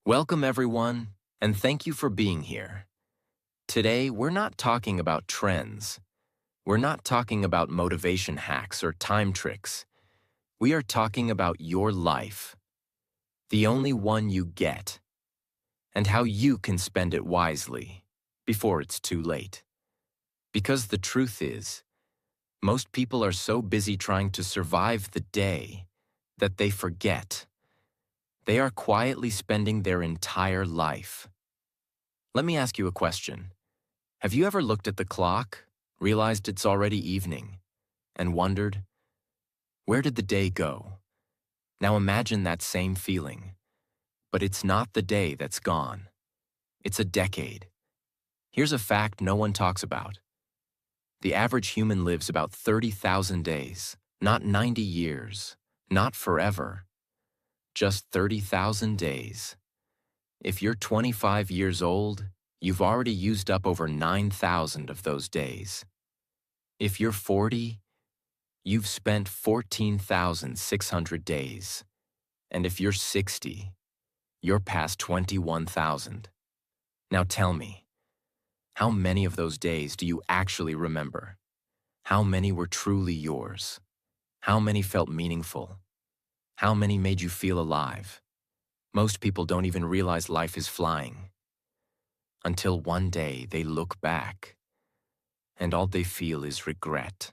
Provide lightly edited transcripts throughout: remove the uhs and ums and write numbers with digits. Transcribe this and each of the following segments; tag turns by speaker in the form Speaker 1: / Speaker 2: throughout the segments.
Speaker 1: Welcome, everyone, and thank you for being here. Today, we're not talking about trends. We're not talking about motivation hacks or time tricks. We are talking about your life, the only one you get, and how you can spend it wisely before it's too late. Because the truth is, most people are so busy trying to survive the day that they forget. They are quietly spending their entire life. Let me ask you a question. Have you ever looked at the clock, realized it's already evening, and wondered, where did the day go? Now imagine that same feeling. But it's not the day that's gone. It's a decade. Here's a fact no one talks about. The average human lives about 30,000 days, not 90 years, not forever. Just 30,000 days. If you're 25 years old, you've already used up over 9,000 of those days. If you're 40, you've spent 14,600 days. And if you're 60, you're past 21,000. Now tell me, how many of those days do you actually remember? How many were truly yours? How many felt meaningful? How many made you feel alive? Most people don't even realize life is flying. Until one day they look back, and all they feel is regret.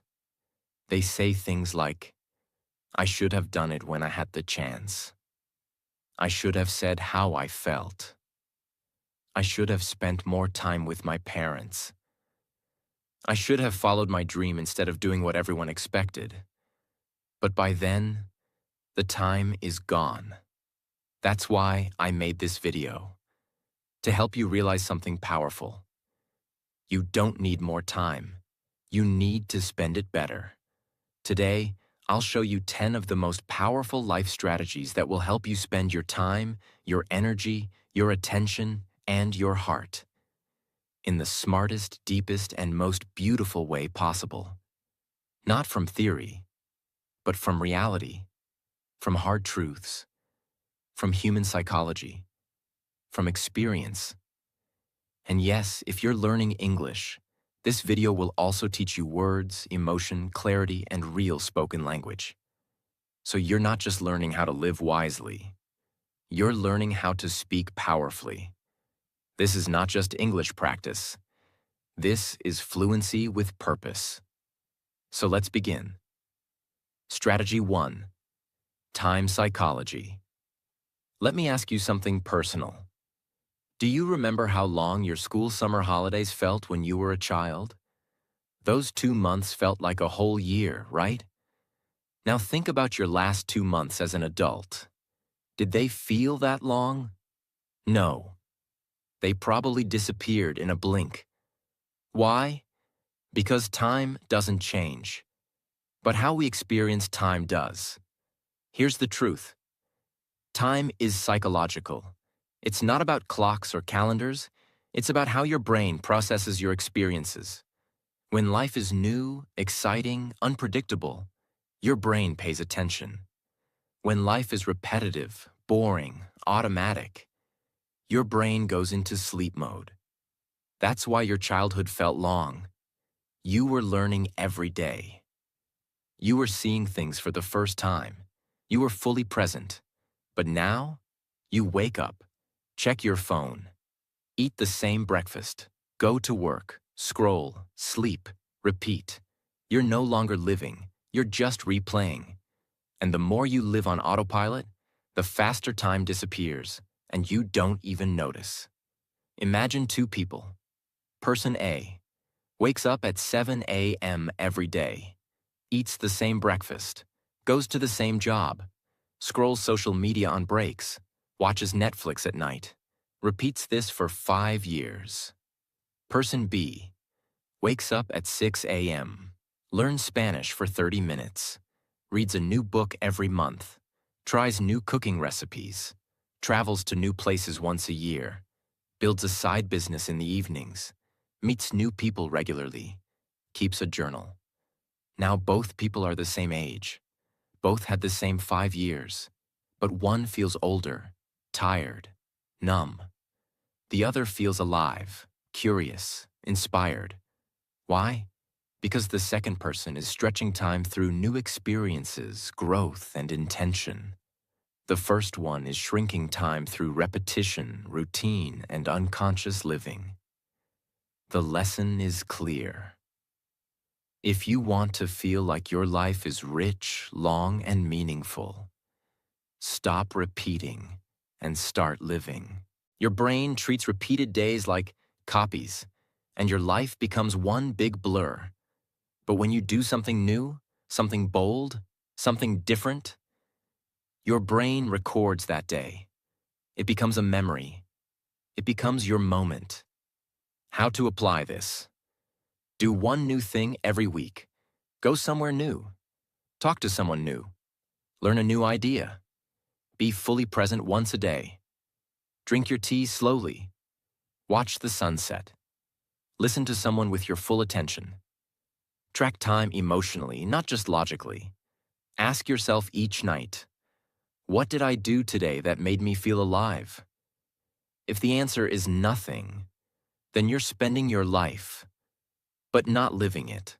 Speaker 1: They say things like, I should have done it when I had the chance. I should have said how I felt. I should have spent more time with my parents. I should have followed my dream instead of doing what everyone expected. But by then, the time is gone. That's why I made this video, to help you realize something powerful. You don't need more time. You need to spend it better. Today, I'll show you 10 of the most powerful life strategies that will help you spend your time, your energy, your attention, and your heart in the smartest, deepest, and most beautiful way possible. Not from theory, but from reality, from hard truths, from human psychology, from experience. And yes, if you're learning English, this video will also teach you words, emotion, clarity, and real spoken language. So you're not just learning how to live wisely. You're learning how to speak powerfully. This is not just English practice. This is fluency with purpose. So let's begin. Strategy 1. Time psychology. Let me ask you something personal. Do you remember how long your school summer holidays felt when you were a child? Those 2 months felt like a whole year, right? Now think about your last 2 months as an adult. Did they feel that long? No. They probably disappeared in a blink. Why? Because time doesn't change. But how we experience time does. Here's the truth. Time is psychological. It's not about clocks or calendars. It's about how your brain processes your experiences. When life is new, exciting, unpredictable, your brain pays attention. When life is repetitive, boring, automatic, your brain goes into sleep mode. That's why your childhood felt long. You were learning every day. You were seeing things for the first time. You were fully present. But now, you wake up, check your phone, eat the same breakfast, go to work, scroll, sleep, repeat. You're no longer living, you're just replaying. And the more you live on autopilot, the faster time disappears, and you don't even notice. Imagine two people. Person A wakes up at 7 a.m. every day, eats the same breakfast, goes to the same job, scrolls social media on breaks, watches Netflix at night, repeats this for 5 years. Person B wakes up at 6 a.m., learns Spanish for 30 minutes, reads a new book every month, tries new cooking recipes, travels to new places once a year, builds a side business in the evenings, meets new people regularly, keeps a journal. Now both people are the same age. Both had the same 5 years, but one feels older, tired, numb. The other feels alive, curious, inspired. Why? Because the second person is stretching time through new experiences, growth, and intention. The first one is shrinking time through repetition, routine, and unconscious living. The lesson is clear. If you want to feel like your life is rich, long, and meaningful, stop repeating and start living. Your brain treats repeated days like copies, and your life becomes one big blur. But when you do something new, something bold, something different, your brain records that day. It becomes a memory. It becomes your moment. How to apply this? Do one new thing every week. Go somewhere new. Talk to someone new. Learn a new idea. Be fully present once a day. Drink your tea slowly. Watch the sunset. Listen to someone with your full attention. Track time emotionally, not just logically. Ask yourself each night, what did I do today that made me feel alive? If the answer is nothing, then you're spending your life, but not living it.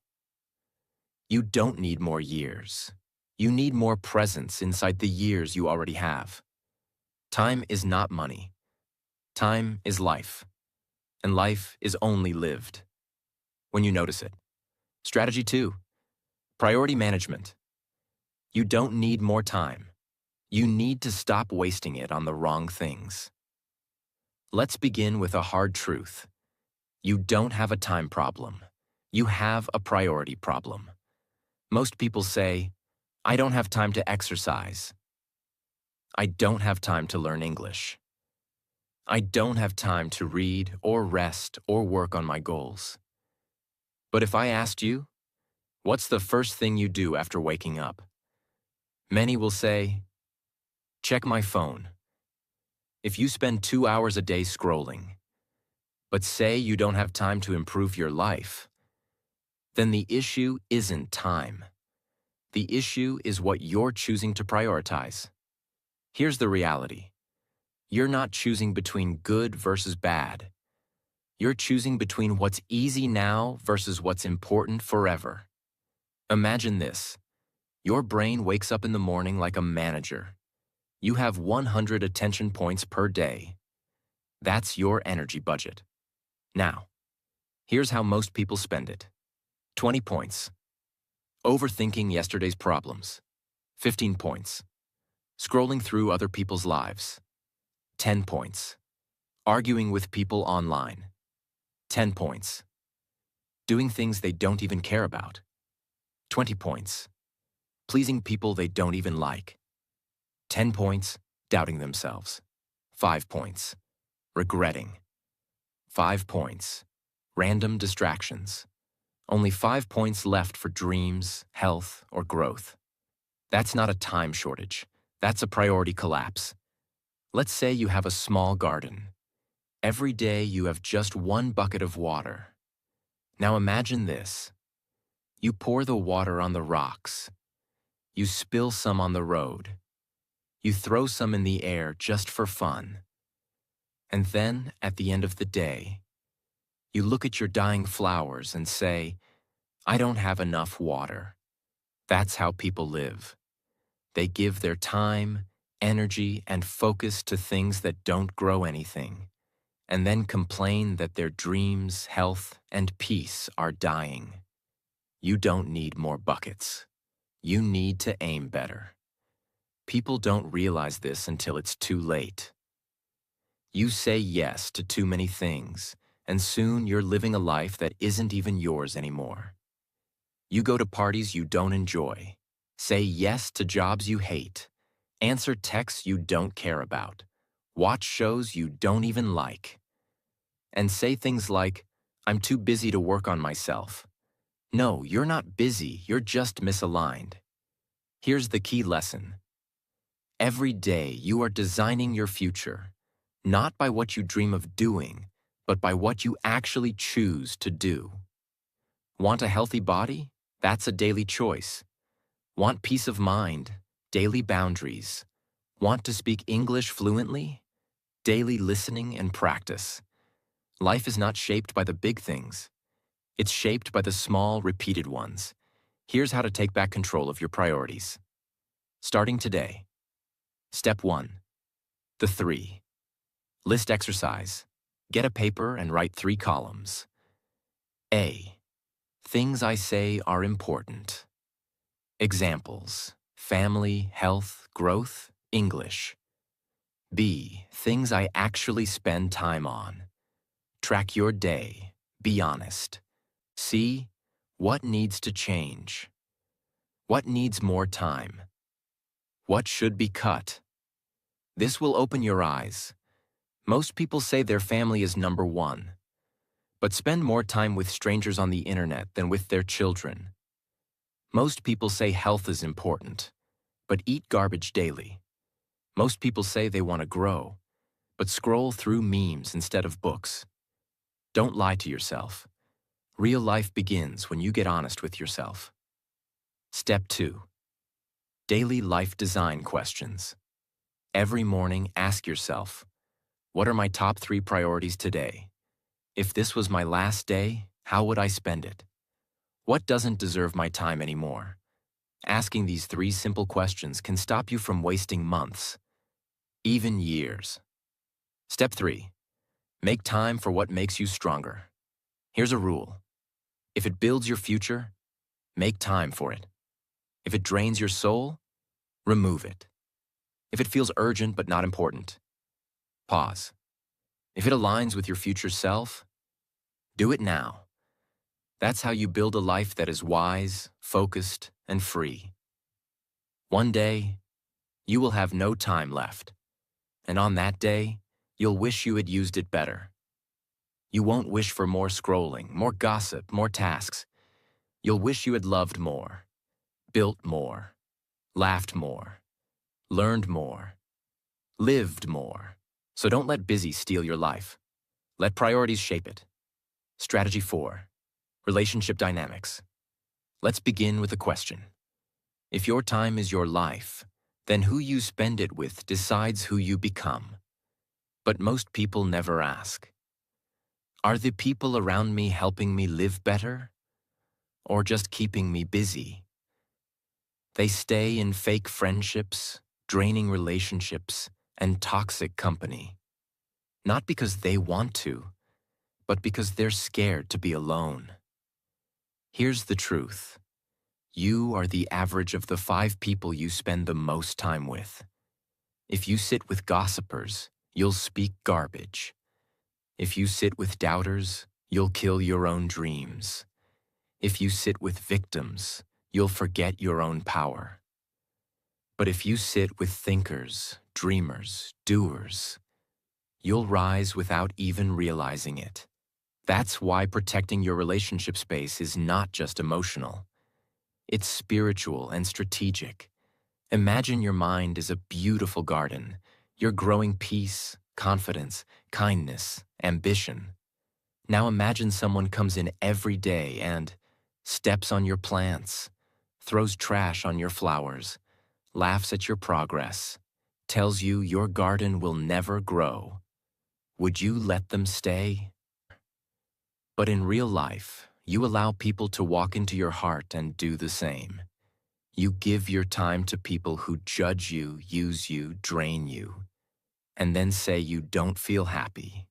Speaker 1: You don't need more years. You need more presence inside the years you already have. Time is not money. Time is life. And life is only lived when you notice it. Strategy 2, priority management. You don't need more time. You need to stop wasting it on the wrong things. Let's begin with a hard truth. You don't have a time problem. You have a priority problem. Most people say, I don't have time to exercise. I don't have time to learn English. I don't have time to read or rest or work on my goals. But if I asked you, what's the first thing you do after waking up? Many will say, check my phone. If you spend 2 hours a day scrolling, but say you don't have time to improve your life, then the issue isn't time. The issue is what you're choosing to prioritize. Here's the reality. You're not choosing between good versus bad. You're choosing between what's easy now versus what's important forever. Imagine this. Your brain wakes up in the morning like a manager. You have 100 attention points per day. That's your energy budget. Now, here's how most people spend it. 20 points. Overthinking yesterday's problems. 15 points. Scrolling through other people's lives. 10 points. Arguing with people online. 10 points. Doing things they don't even care about. 20 points. Pleasing people they don't even like. 10 points. Doubting themselves. 5 points. Regretting. 5 points. Random distractions. Only 5 points left for dreams, health, or growth. That's not a time shortage. That's a priority collapse. Let's say you have a small garden. Every day you have just one bucket of water. Now imagine this. You pour the water on the rocks. You spill some on the road. You throw some in the air just for fun. And then, at the end of the day, you look at your dying flowers and say, I don't have enough water. That's how people live. They give their time, energy, and focus to things that don't grow anything, and then complain that their dreams, health, and peace are dying. You don't need more buckets. You need to aim better. People don't realize this until it's too late. You say yes to too many things, and soon you're living a life that isn't even yours anymore. You go to parties you don't enjoy, say yes to jobs you hate, answer texts you don't care about, watch shows you don't even like, and say things like, I'm too busy to work on myself. No, you're not busy, you're just misaligned. Here's the key lesson. Every day you are designing your future, not by what you dream of doing, but by what you actually choose to do. Want a healthy body? That's a daily choice. Want peace of mind? Daily boundaries. Want to speak English fluently? daily listening and practice. Life is not shaped by the big things. It's shaped by the small, repeated ones. Here's how to take back control of your priorities. Starting today. Step 1. The 3. List exercise. Get a paper and write 3 columns. A. Things I say are important. Examples: family, health, growth, English. B. Things I actually spend time on. Track your day. Be honest. C. What needs to change? What needs more time? What should be cut? This will open your eyes. Most people say their family is number 1, but spend more time with strangers on the internet than with their children. Most people say health is important, but eat garbage daily. Most people say they want to grow, but scroll through memes instead of books. Don't lie to yourself. Real life begins when you get honest with yourself. Step 2. Daily life design questions. Every morning, ask yourself, what are my top 3 priorities today? If this was my last day, how would I spend it? What doesn't deserve my time anymore? Asking these 3 simple questions can stop you from wasting months, even years. Step 3. Make time for what makes you stronger. Here's a rule. If it builds your future, make time for it. If it drains your soul, remove it. If it feels urgent but not important, pause. If it aligns with your future self, do it now. That's how you build a life that is wise, focused, and free. One day, you will have no time left, and on that day, you'll wish you had used it better. You won't wish for more scrolling, more gossip, more tasks. You'll wish you had loved more, built more, laughed more, learned more, lived more. So don't let busy steal your life. Let priorities shape it. Strategy 4. Relationship dynamics. Let's begin with a question. If your time is your life, then who you spend it with decides who you become. But most people never ask. Are the people around me helping me live better? Or just keeping me busy? They stay in fake friendships, draining relationships, and toxic company. Not because they want to, but because they're scared to be alone. Here's the truth. You are the average of the 5 people you spend the most time with. If you sit with gossipers, you'll speak garbage. If you sit with doubters, you'll kill your own dreams. If you sit with victims, you'll forget your own power. But if you sit with thinkers, dreamers, doers, you'll rise without even realizing it. That's why protecting your relationship space is not just emotional. It's spiritual and strategic. Imagine your mind is a beautiful garden. You're growing peace, confidence, kindness, ambition. Now imagine someone comes in every day and steps on your plants, throws trash on your flowers, laughs at your progress, tells you your garden will never grow. Would you let them stay? But in real life, you allow people to walk into your heart and do the same. You give your time to people who judge you, use you, drain you, and then say you don't feel happy.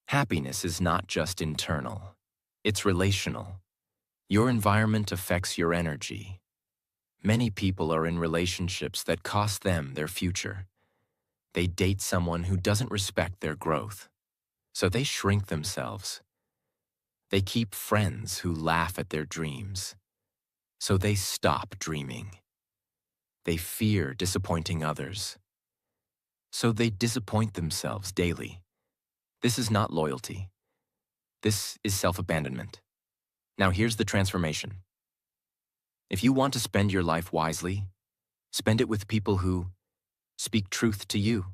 Speaker 1: Happiness is not just internal. It's relational. Your environment affects your energy. Many people are in relationships that cost them their future. They date someone who doesn't respect their growth, so they shrink themselves. They keep friends who laugh at their dreams, so they stop dreaming. They fear disappointing others, so they disappoint themselves daily. This is not loyalty. This is self-abandonment. Now here's the transformation. If you want to spend your life wisely, spend it with people who speak truth to you,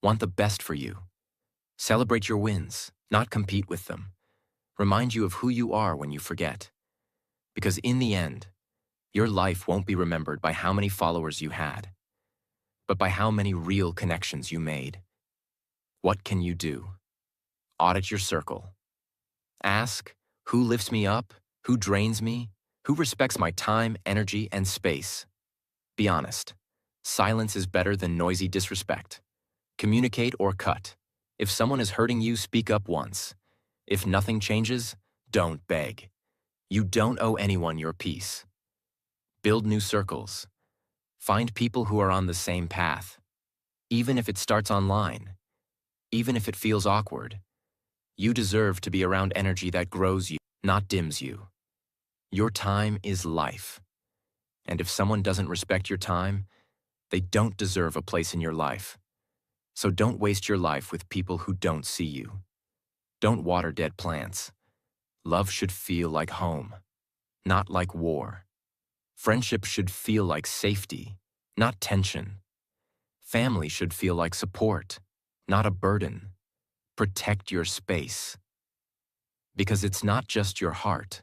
Speaker 1: want the best for you, celebrate your wins, not compete with them, remind you of who you are when you forget. Because in the end, your life won't be remembered by how many followers you had, but by how many real connections you made. What can you do? Audit your circle. Ask, who lifts me up? Who drains me? Who respects my time, energy, and space? Be honest. Silence is better than noisy disrespect. Communicate or cut. If someone is hurting you, speak up once. If nothing changes, don't beg. You don't owe anyone your peace. Build new circles. Find people who are on the same path. Even if it starts online. Even if it feels awkward. You deserve to be around energy that grows you, not dims you. Your time is life. And if someone doesn't respect your time, they don't deserve a place in your life. So don't waste your life with people who don't see you. Don't water dead plants. Love should feel like home, not like war. Friendship should feel like safety, not tension. Family should feel like support, not a burden. Protect your space. Because it's not just your heart.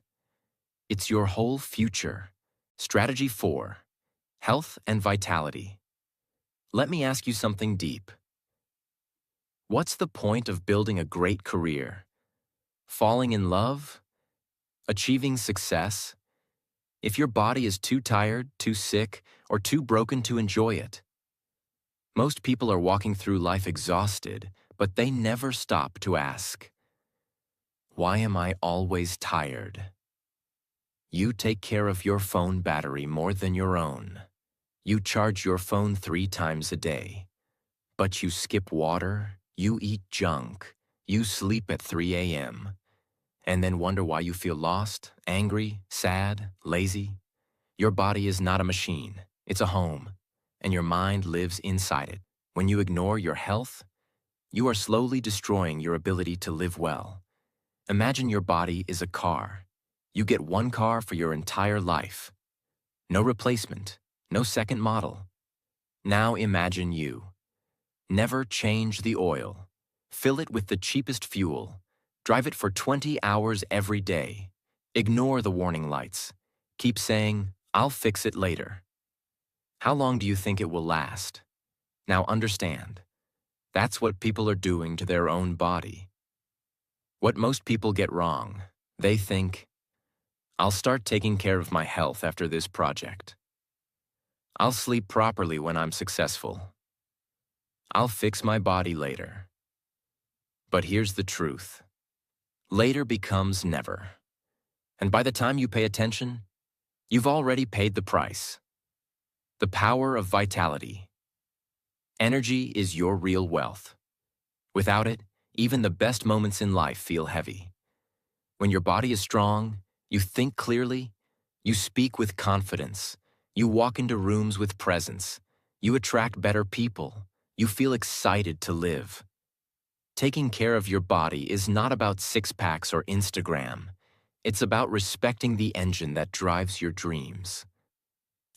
Speaker 1: It's your whole future. Strategy 4. Health and vitality. Let me ask you something deep. What's the point of building a great career? Falling in love? Achieving success? If your body is too tired, too sick, or too broken to enjoy it? Most people are walking through life exhausted, but they never stop to ask, why am I always tired? You take care of your phone battery more than your own. You charge your phone 3 times a day. But you skip water, you eat junk, you sleep at 3 a.m., and then wonder why you feel lost, angry, sad, lazy. Your body is not a machine, it's a home, and your mind lives inside it. When you ignore your health, you are slowly destroying your ability to live well. Imagine your body is a car. You get one car for your entire life. No replacement, no second model. Now imagine you. Never change the oil. Fill it with the cheapest fuel. Drive it for 20 hours every day. Ignore the warning lights. Keep saying, I'll fix it later. How long do you think it will last? Now understand. That's what people are doing to their own body. What most people get wrong, they think, I'll start taking care of my health after this project. I'll sleep properly when I'm successful. I'll fix my body later. But here's the truth. Later becomes never. And by the time you pay attention, you've already paid the price. The power of vitality. Energy is your real wealth. Without it, even the best moments in life feel heavy. When your body is strong, you think clearly, you speak with confidence, you walk into rooms with presence, you attract better people, you feel excited to live. Taking care of your body is not about six-packs or Instagram. It's about respecting the engine that drives your dreams.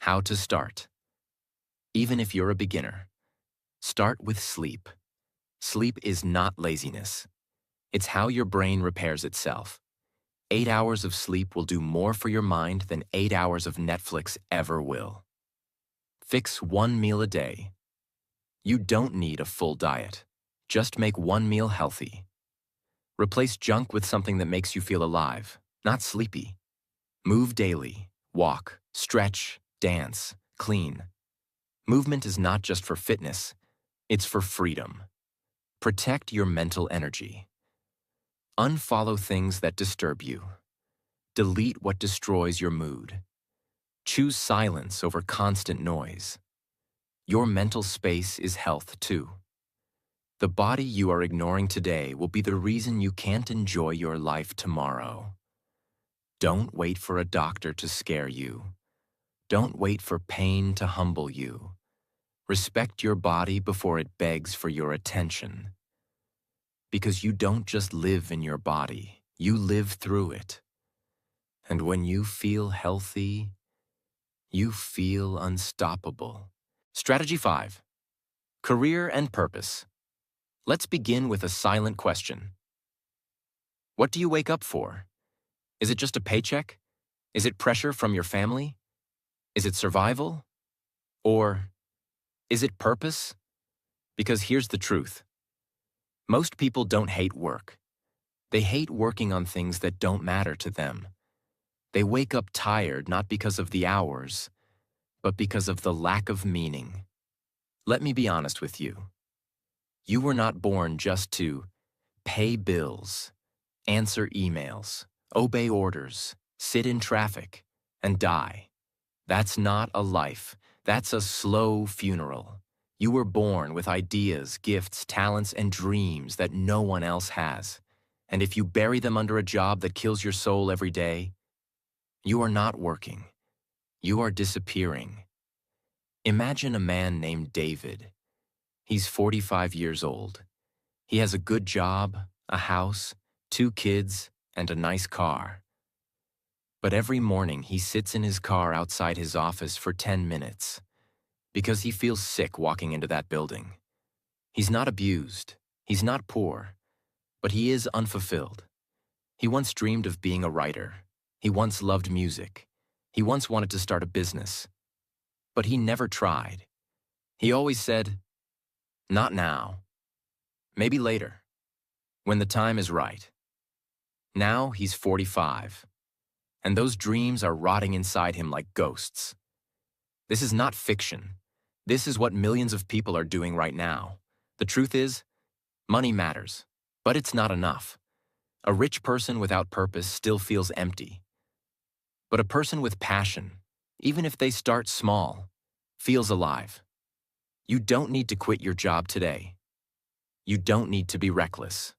Speaker 1: How to start? Even if you're a beginner, start with sleep. Sleep is not laziness. It's how your brain repairs itself. 8 hours of sleep will do more for your mind than 8 hours of Netflix ever will. Fix one meal a day. You don't need a full diet. Just make one meal healthy. Replace junk with something that makes you feel alive, not sleepy. Move daily. Walk, stretch, dance, clean. Movement is not just for fitness, it's for freedom. Protect your mental energy. Unfollow things that disturb you. Delete what destroys your mood. Choose silence over constant noise. Your mental space is health too. The body you are ignoring today will be the reason you can't enjoy your life tomorrow. Don't wait for a doctor to scare you. Don't wait for pain to humble you. Respect your body before it begs for your attention. Because you don't just live in your body, you live through it. And when you feel healthy, you feel unstoppable. Strategy 5. Career and purpose. Let's begin with a silent question. What do you wake up for? Is it just a paycheck? Is it pressure from your family? Is it survival? Or is it purpose? Because here's the truth. Most people don't hate work. They hate working on things that don't matter to them. They wake up tired not because of the hours, but because of the lack of meaning. Let me be honest with you. You were not born just to pay bills, answer emails, obey orders, sit in traffic, and die. That's not a life. That's a slow funeral. You were born with ideas, gifts, talents, and dreams that no one else has. And if you bury them under a job that kills your soul every day, you are not working. You are disappearing. Imagine a man named David. He's 45 years old. He has a good job, a house, 2 kids, and a nice car. But every morning he sits in his car outside his office for 10 minutes because he feels sick walking into that building. He's not abused, he's not poor, but he is unfulfilled. He once dreamed of being a writer. He once loved music. He once wanted to start a business. But he never tried. He always said, "Not now. Maybe later, when the time is right." Now he's 45, and those dreams are rotting inside him like ghosts. This is not fiction. This is what millions of people are doing right now. The truth is, money matters, but it's not enough. A rich person without purpose still feels empty. But a person with passion, even if they start small, feels alive. You don't need to quit your job today. You don't need to be reckless.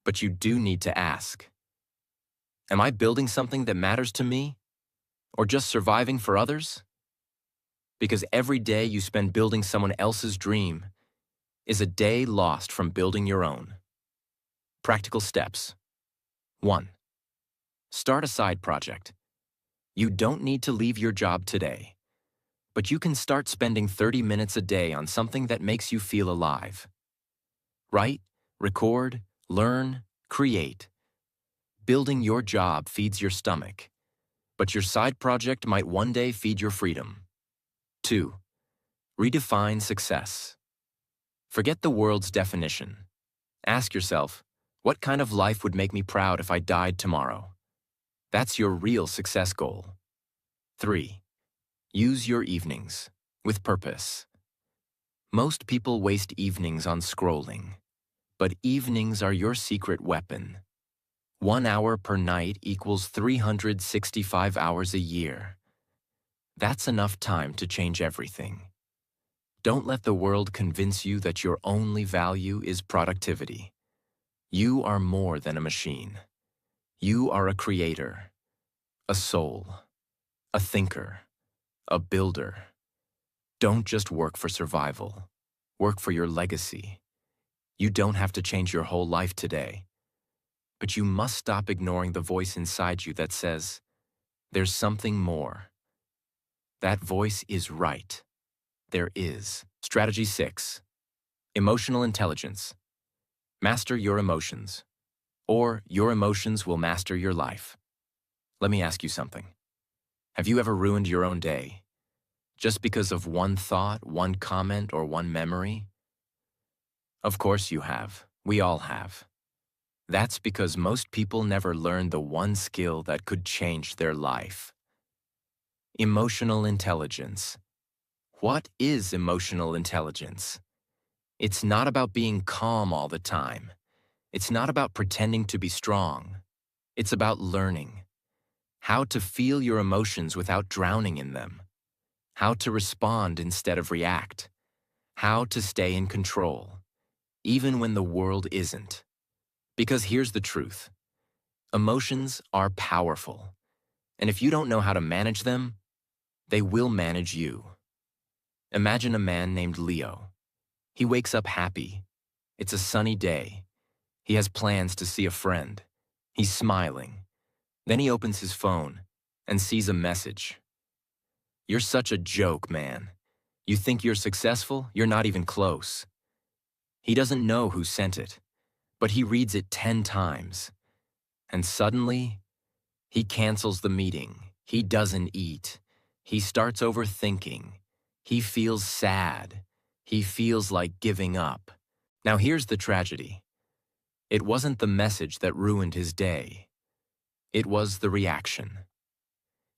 Speaker 1: But you do need to ask, am I building something that matters to me? Or just surviving for others? Because every day you spend building someone else's dream is a day lost from building your own. Practical steps. 1. Start a side project. You don't need to leave your job today, but you can start spending 30 minutes a day on something that makes you feel alive. Write, record, learn, create. Building your job feeds your stomach, but your side project might one day feed your freedom. 2. Redefine success. Forget the world's definition. Ask yourself, what kind of life would make me proud if I died tomorrow? That's your real success goal. 3. Use your evenings with purpose. Most people waste evenings on scrolling, but evenings are your secret weapon. 1 hour per night equals 365 hours a year. That's enough time to change everything. Don't let the world convince you that your only value is productivity. You are more than a machine. You are a creator, a soul, a thinker, a builder. Don't just work for survival. Work for your legacy. You don't have to change your whole life today, but you must stop ignoring the voice inside you that says, there's something more. That voice is right. There is. Strategy 6. Emotional intelligence. Master your emotions, or your emotions will master your life. Let me ask you something. Have you ever ruined your own day just because of one thought, one comment, or one memory? Of course you have. We all have. That's because most people never learn the one skill that could change their life. Emotional intelligence. What is emotional intelligence? It's not about being calm all the time. It's not about pretending to be strong. It's about learning how to feel your emotions without drowning in them, how to respond instead of react, how to stay in control, even when the world isn't. Because here's the truth. Emotions are powerful, and if you don't know how to manage them, they will manage you. Imagine a man named Leo. He wakes up happy. It's a sunny day. He has plans to see a friend. He's smiling. Then he opens his phone and sees a message. You're such a joke, man. You think you're successful? You're not even close. He doesn't know who sent it, but he reads it 10 times. And suddenly, he cancels the meeting. He doesn't eat. He starts overthinking. He feels sad. He feels like giving up. Now here's the tragedy. It wasn't the message that ruined his day. It was the reaction.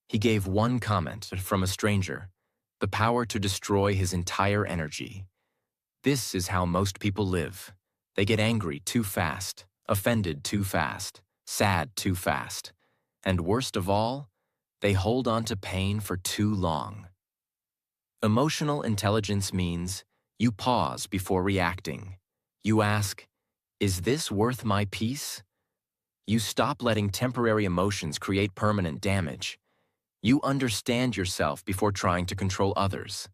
Speaker 1: He gave one comment from a stranger, the power to destroy his entire energy. This is how most people live. They get angry too fast, offended too fast, sad too fast, and worst of all, they hold on to pain for too long. Emotional intelligence means you pause before reacting. You ask, is this worth my peace? You stop letting temporary emotions create permanent damage. You understand yourself before trying to control others.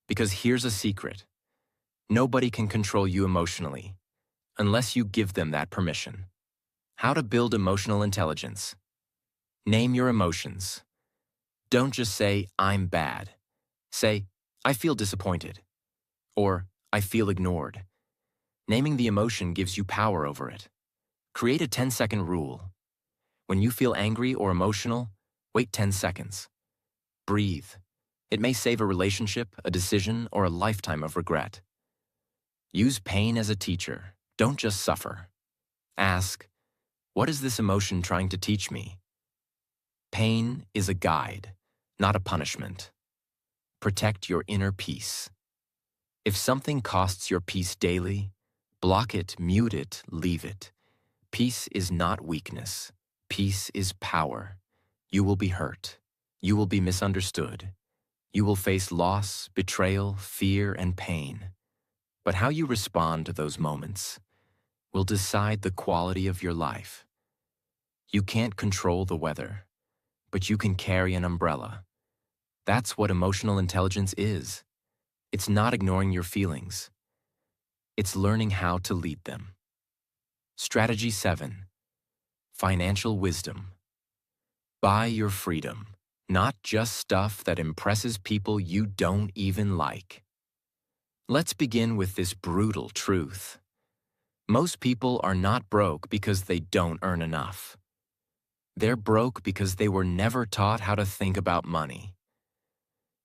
Speaker 1: Because here's a secret. Nobody can control you emotionally unless you give them that permission. How to build emotional intelligence. Name your emotions. Don't just say, I'm bad. Say, I feel disappointed. Or, I feel ignored. Naming the emotion gives you power over it. Create a 10-second rule. When you feel angry or emotional, wait 10 seconds. Breathe. It may save a relationship, a decision, or a lifetime of regret. Use pain as a teacher. Don't just suffer. Ask, what is this emotion trying to teach me? Pain is a guide, not a punishment. Protect your inner peace. If something costs your peace daily, block it, mute it, leave it. Peace is not weakness. Peace is power. You will be hurt. You will be misunderstood. You will face loss, betrayal, fear, and pain. But how you respond to those moments will decide the quality of your life. You can't control the weather, but you can carry an umbrella. That's what emotional intelligence is. It's not ignoring your feelings. It's learning how to lead them. Strategy 7. Financial wisdom. Buy your freedom, not just stuff that impresses people you don't even like. Let's begin with this brutal truth. Most people are not broke because they don't earn enough. They're broke because they were never taught how to think about money.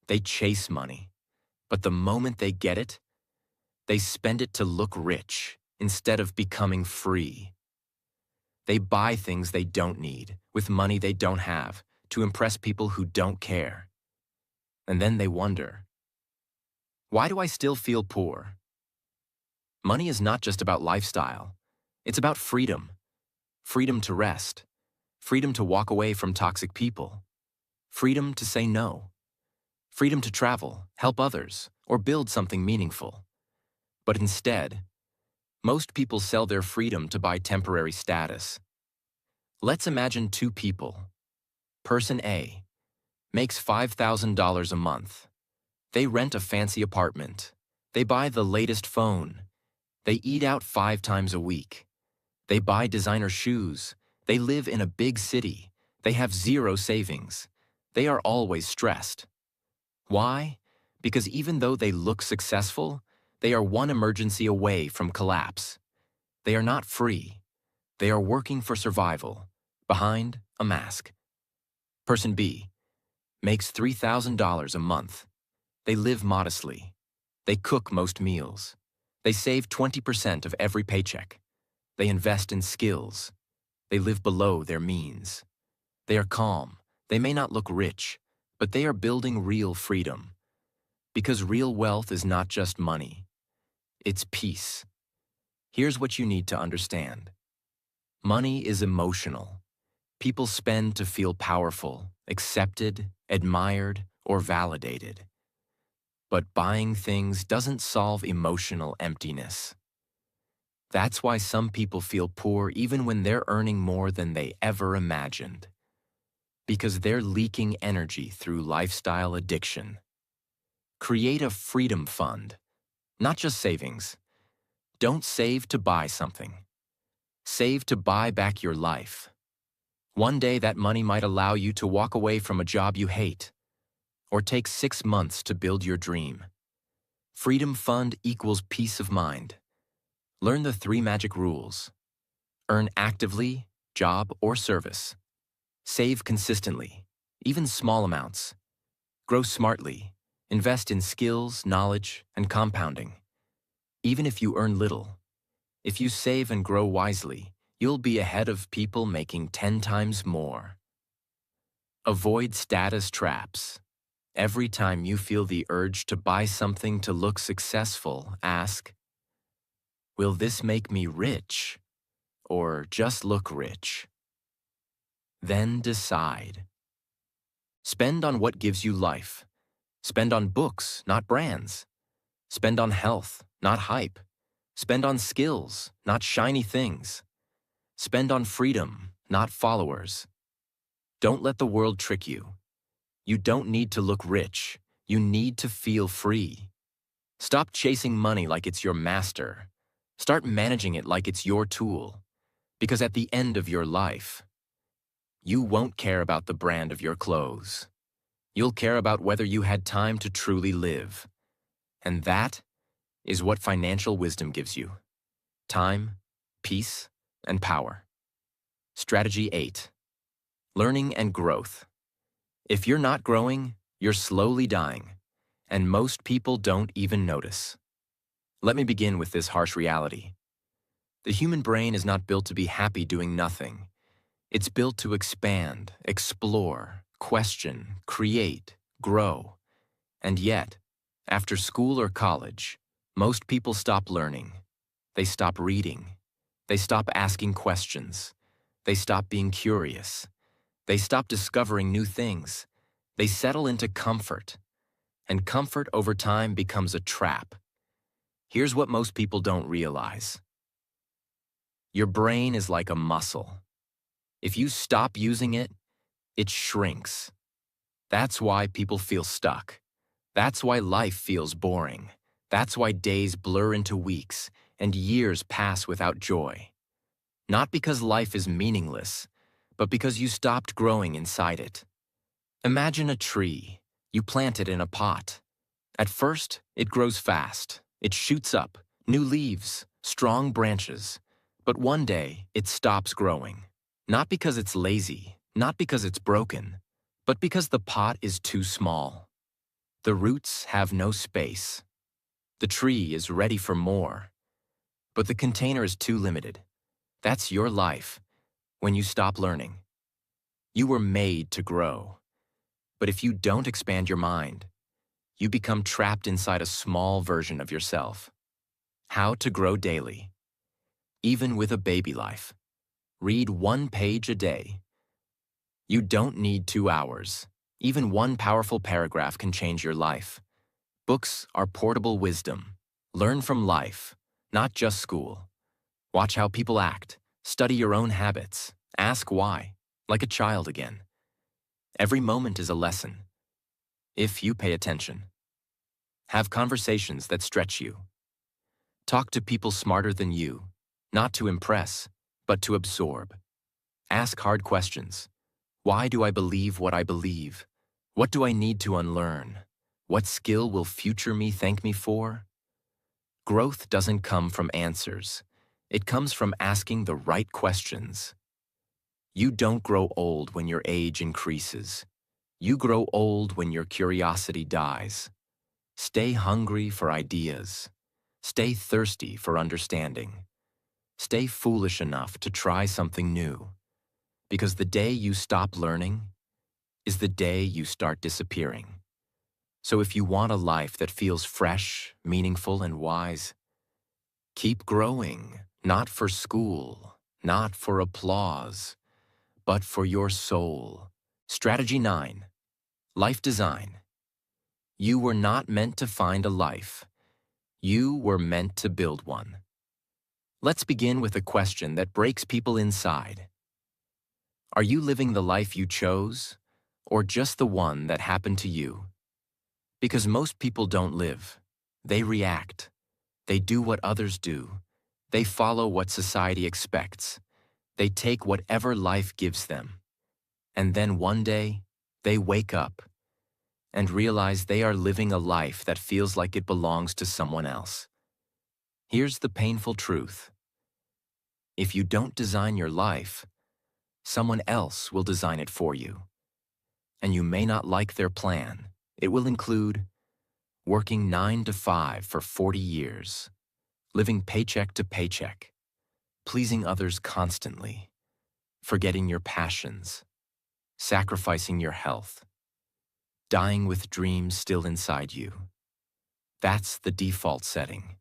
Speaker 1: They chase money, but the moment they get it, they spend it to look rich instead of becoming free. They buy things they don't need with money they don't have to impress people who don't care. And then they wonder, why do I still feel poor? Money is not just about lifestyle. It's about freedom. Freedom to rest. Freedom to walk away from toxic people. Freedom to say no. Freedom to travel, help others, or build something meaningful. But instead, most people sell their freedom to buy temporary status. Let's imagine two people. Person A makes $5,000 a month. They rent a fancy apartment. They buy the latest phone. They eat out 5 times a week. They buy designer shoes. They live in a big city. They have zero savings. They are always stressed. Why? Because even though they look successful, they are one emergency away from collapse. They are not free. They are working for survival, behind a mask. Person B makes $3,000 a month. They live modestly. They cook most meals. They save 20% of every paycheck. They invest in skills. They live below their means. They are calm. They may not look rich, but they are building real freedom. Because real wealth is not just money. It's peace. Here's what you need to understand. Money is emotional. People spend to feel powerful, accepted, admired, or validated. But buying things doesn't solve emotional emptiness. That's why some people feel poor even when they're earning more than they ever imagined. Because they're leaking energy through lifestyle addiction. Create a freedom fund, not just savings. Don't save to buy something. Save to buy back your life. One day that money might allow you to walk away from a job you hate, or take 6 months to build your dream. Freedom fund equals peace of mind. Learn the 3 magic rules. Earn actively, job or service. Save consistently, even small amounts. Grow smartly. Invest in skills, knowledge, and compounding. Even if you earn little, if you save and grow wisely, you'll be ahead of people making 10 times more. Avoid status traps. Every time you feel the urge to buy something to look successful, ask, will this make me rich or just look rich? Then decide. Spend on what gives you life. Spend on books, not brands. Spend on health, not hype. Spend on skills, not shiny things. Spend on freedom, not followers. Don't let the world trick you. You don't need to look rich. You need to feel free. Stop chasing money like it's your master. Start managing it like it's your tool. Because at the end of your life, you won't care about the brand of your clothes. You'll care about whether you had time to truly live. And that is what financial wisdom gives you: time, peace, and power. Strategy 8. Learning and growth. If you're not growing, you're slowly dying, and most people don't even notice. Let me begin with this harsh reality. The human brain is not built to be happy doing nothing. It's built to expand, explore, question, create, grow. And yet, after school or college, most people stop learning. They stop reading. They stop asking questions. They stop being curious. They stop discovering new things. They settle into comfort. And comfort over time becomes a trap. Here's what most people don't realize. Your brain is like a muscle. If you stop using it, it shrinks. That's why people feel stuck. That's why life feels boring. That's why days blur into weeks and years pass without joy. Not because life is meaningless, but because you stopped growing inside it. Imagine a tree. You plant it in a pot. At first, it grows fast. It shoots up, new leaves, strong branches. But one day, it stops growing. Not because it's lazy, not because it's broken, but because the pot is too small. The roots have no space. The tree is ready for more, but the container is too limited. That's your life when you stop learning. You were made to grow, but if you don't expand your mind, you become trapped inside a small version of yourself. How to grow daily. Even with a baby life. Read 1 page a day. You don't need 2 hours. Even one powerful paragraph can change your life. Books are portable wisdom. Learn from life, not just school. Watch how people act. Study your own habits. Ask why, like a child again. Every moment is a lesson, if you pay attention. Have conversations that stretch you. Talk to people smarter than you, not to impress, but to absorb. Ask hard questions. Why do I believe what I believe? What do I need to unlearn? What skill will future me thank me for? Growth doesn't come from answers. It comes from asking the right questions. You don't grow old when your age increases. You grow old when your curiosity dies. Stay hungry for ideas. Stay thirsty for understanding. Stay foolish enough to try something new. Because the day you stop learning is the day you start disappearing. So if you want a life that feels fresh, meaningful, and wise, keep growing, not for school, not for applause, but for your soul. Strategy 9. Life design. You were not meant to find a life. You were meant to build one. Let's begin with a question that breaks people inside. Are you living the life you chose, or just the one that happened to you? Because most people don't live. They react. They do what others do. They follow what society expects. They take whatever life gives them. And then one day, they wake up and realize they are living a life that feels like it belongs to someone else. Here's the painful truth. If you don't design your life, someone else will design it for you. And you may not like their plan. It will include working 9 to 5 for 40 years, living paycheck to paycheck, pleasing others constantly, forgetting your passions, sacrificing your health, dying with dreams still inside you. That's the default setting.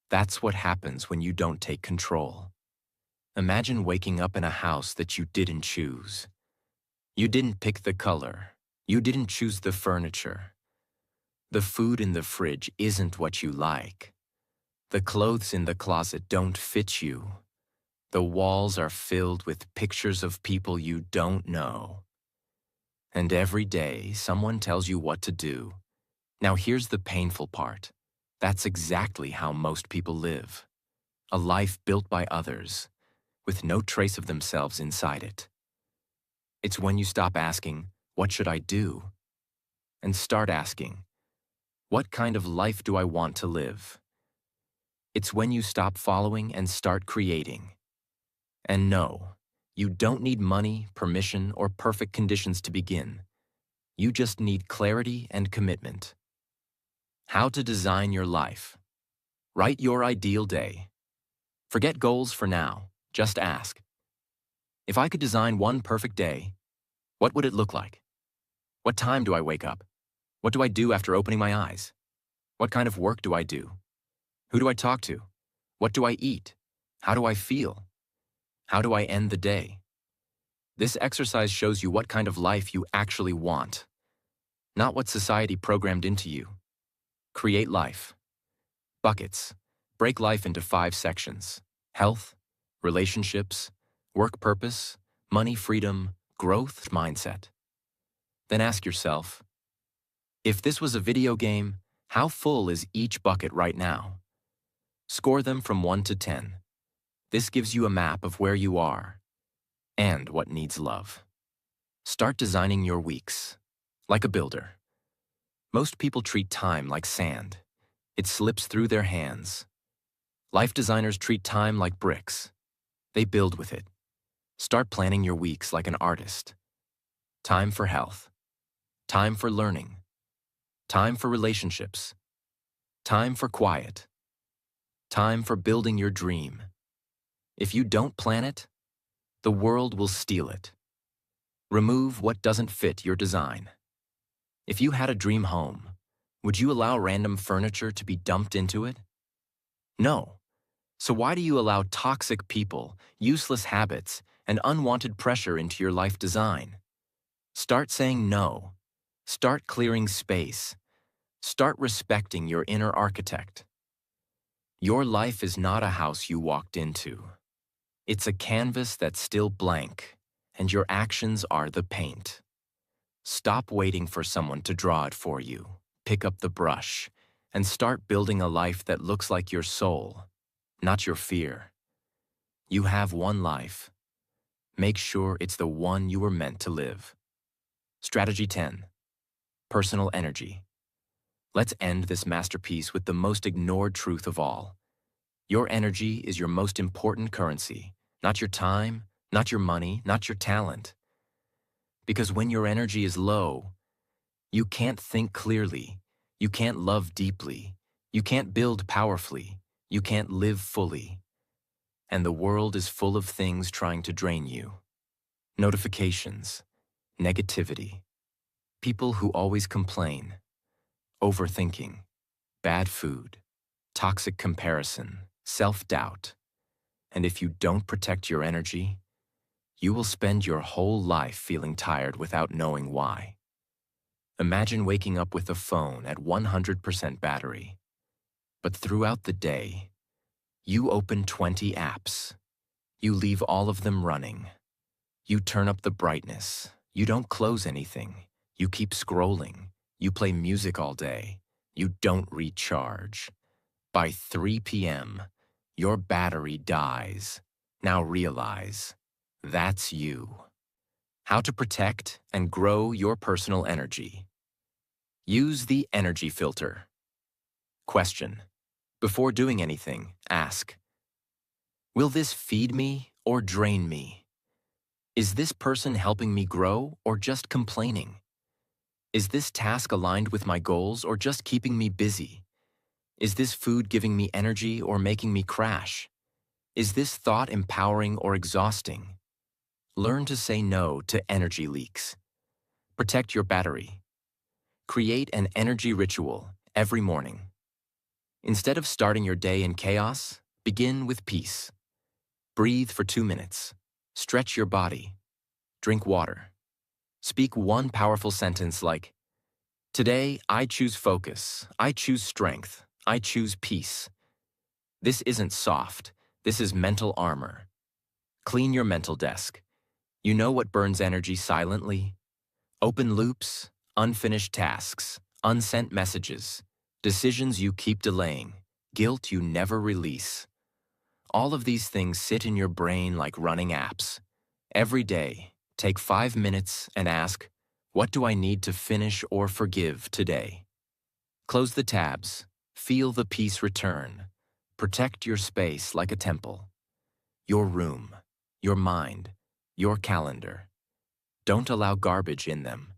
Speaker 1: That's what happens when you don't take control. Imagine waking up in a house that you didn't choose. You didn't pick the color. You didn't choose the furniture. The food in the fridge isn't what you like. The clothes in the closet don't fit you. The walls are filled with pictures of people you don't know. And every day, someone tells you what to do. Now here's the painful part. That's exactly how most people live. A life built by others, with no trace of themselves inside it. It's when you stop asking, "What should I do?" and start asking, "What kind of life do I want to live?" It's when you stop following and start creating. And no, you don't need money, permission, or perfect conditions to begin. You just need clarity and commitment. How to design your life. Write your ideal day. Forget goals for now. Just ask, if I could design one perfect day, what would it look like? What time do I wake up? What do I do after opening my eyes? What kind of work do I do? Who do I talk to? What do I eat? How do I feel? How do I end the day? This exercise shows you what kind of life you actually want, not what society programmed into you. Create life. Buckets. Break life into 5 sections: health, relationships, work purpose, money freedom, growth mindset. Then ask yourself, if this was a video game, how full is each bucket right now? Score them from 1 to 10. This gives you a map of where you are and what needs love. Start designing your weeks like a builder. Most people treat time like sand. It slips through their hands. Life designers treat time like bricks. They build with it. Start planning your weeks like an artist. Time for health. Time for learning. Time for relationships. Time for quiet. Time for building your dream. If you don't plan it, the world will steal it. Remove what doesn't fit your design. If you had a dream home, would you allow random furniture to be dumped into it? No. So why do you allow toxic people, useless habits, and unwanted pressure into your life design? Start saying no. Start clearing space. Start respecting your inner architect. Your life is not a house you walked into. It's a canvas that's still blank, and your actions are the paint. Stop waiting for someone to draw it for you. Pick up the brush and start building a life that looks like your soul, not your fear. You have one life. Make sure it's the one you were meant to live. Strategy 10. Personal energy. Let's end this masterpiece with the most ignored truth of all. Your energy is your most important currency, not your time, not your money, not your talent. Because when your energy is low, you can't think clearly, you can't love deeply, you can't build powerfully, you can't live fully. And the world is full of things trying to drain you. Notifications, negativity, people who always complain, overthinking, bad food, toxic comparison, self-doubt. And if you don't protect your energy, you will spend your whole life feeling tired without knowing why. Imagine waking up with a phone at 100% battery. But throughout the day, you open 20 apps. You leave all of them running. You turn up the brightness. You don't close anything. You keep scrolling. You play music all day. You don't recharge. By 3 p.m., your battery dies. Now realize, that's you. How to protect and grow your personal energy. Use the energy filter. Question. Before doing anything, ask, will this feed me or drain me? Is this person helping me grow or just complaining? Is this task aligned with my goals or just keeping me busy? Is this food giving me energy or making me crash? Is this thought empowering or exhausting? Learn to say no to energy leaks. Protect your battery. Create an energy ritual every morning. Instead of starting your day in chaos, begin with peace. Breathe for 2 minutes. Stretch your body. Drink water. Speak one powerful sentence like, "Today, I choose focus. I choose strength. I choose peace." This isn't soft. This is mental armor. Clean your mental desk. You know what burns energy silently? Open loops, unfinished tasks, unsent messages, decisions you keep delaying, guilt you never release. All of these things sit in your brain like running apps. Every day, take 5 minutes and ask, what do I need to finish or forgive today? Close the tabs. Feel the peace return. Protect your space like a temple. Your room, your mind, your calendar. Don't allow garbage in them.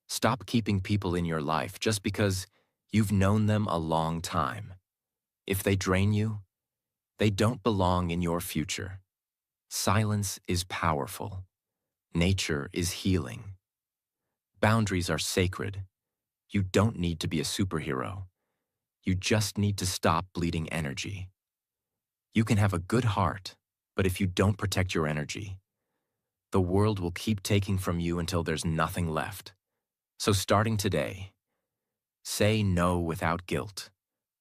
Speaker 1: Stop keeping people in your life just because you've known them a long time. If they drain you, they don't belong in your future. Silence is powerful. Nature is healing. Boundaries are sacred. You don't need to be a superhero. You just need to stop bleeding energy. You can have a good heart, but if you don't protect your energy, the world will keep taking from you until there's nothing left. So starting today, say no without guilt,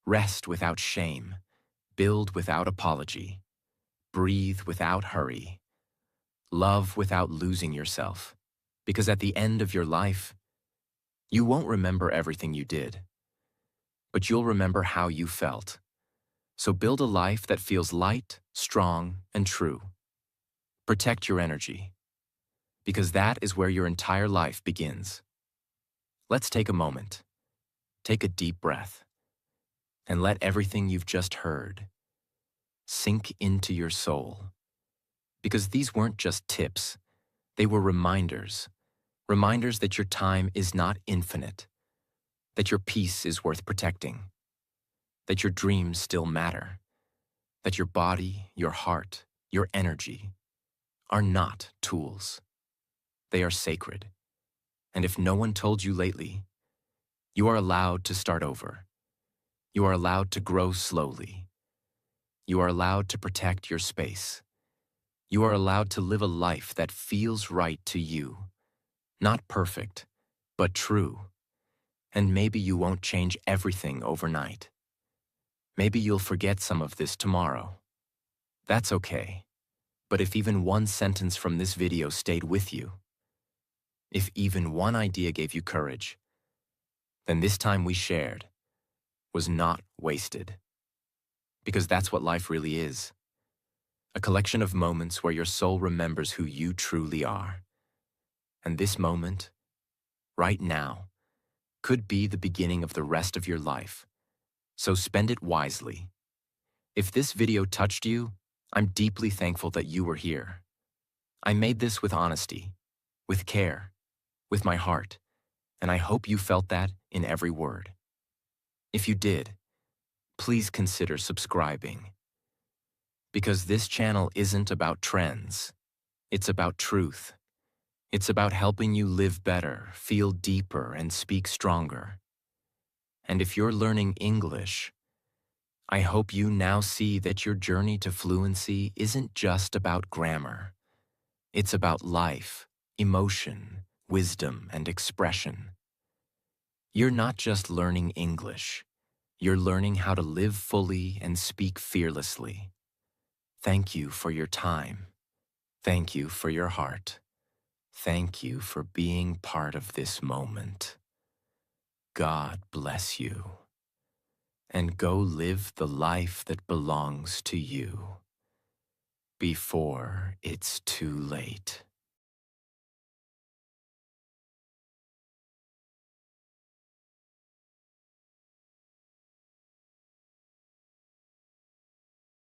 Speaker 1: rest without shame, build without apology, breathe without hurry, love without losing yourself. Because at the end of your life, you won't remember everything you did, but you'll remember how you felt. So build a life that feels light, strong, and true. Protect your energy, because that is where your entire life begins. Let's take a moment. Take a deep breath, and let everything you've just heard sink into your soul. Because these weren't just tips, they were reminders. Reminders that your time is not infinite, that your peace is worth protecting, that your dreams still matter, that your body, your heart, your energy are not tools. They are sacred. And if no one told you lately, you are allowed to start over. You are allowed to grow slowly. You are allowed to protect your space. You are allowed to live a life that feels right to you. Not perfect, but true. And maybe you won't change everything overnight. Maybe you'll forget some of this tomorrow. That's okay. But if even one sentence from this video stayed with you, if even one idea gave you courage, then this time we shared was not wasted. Because that's what life really is. A collection of moments where your soul remembers who you truly are. And this moment, right now, could be the beginning of the rest of your life. So spend it wisely. If this video touched you, I'm deeply thankful that you were here. I made this with honesty, with care, with my heart, and I hope you felt that in every word. If you did, please consider subscribing. Because this channel isn't about trends. It's about truth. It's about helping you live better, feel deeper, and speak stronger. And if you're learning English, I hope you now see that your journey to fluency isn't just about grammar. It's about life, emotion, wisdom, and expression. You're not just learning English. You're learning how to live fully and speak fearlessly. Thank you for your time. Thank you for your heart. Thank you for being part of this moment. God bless you. And go live the life that belongs to you before it's too late.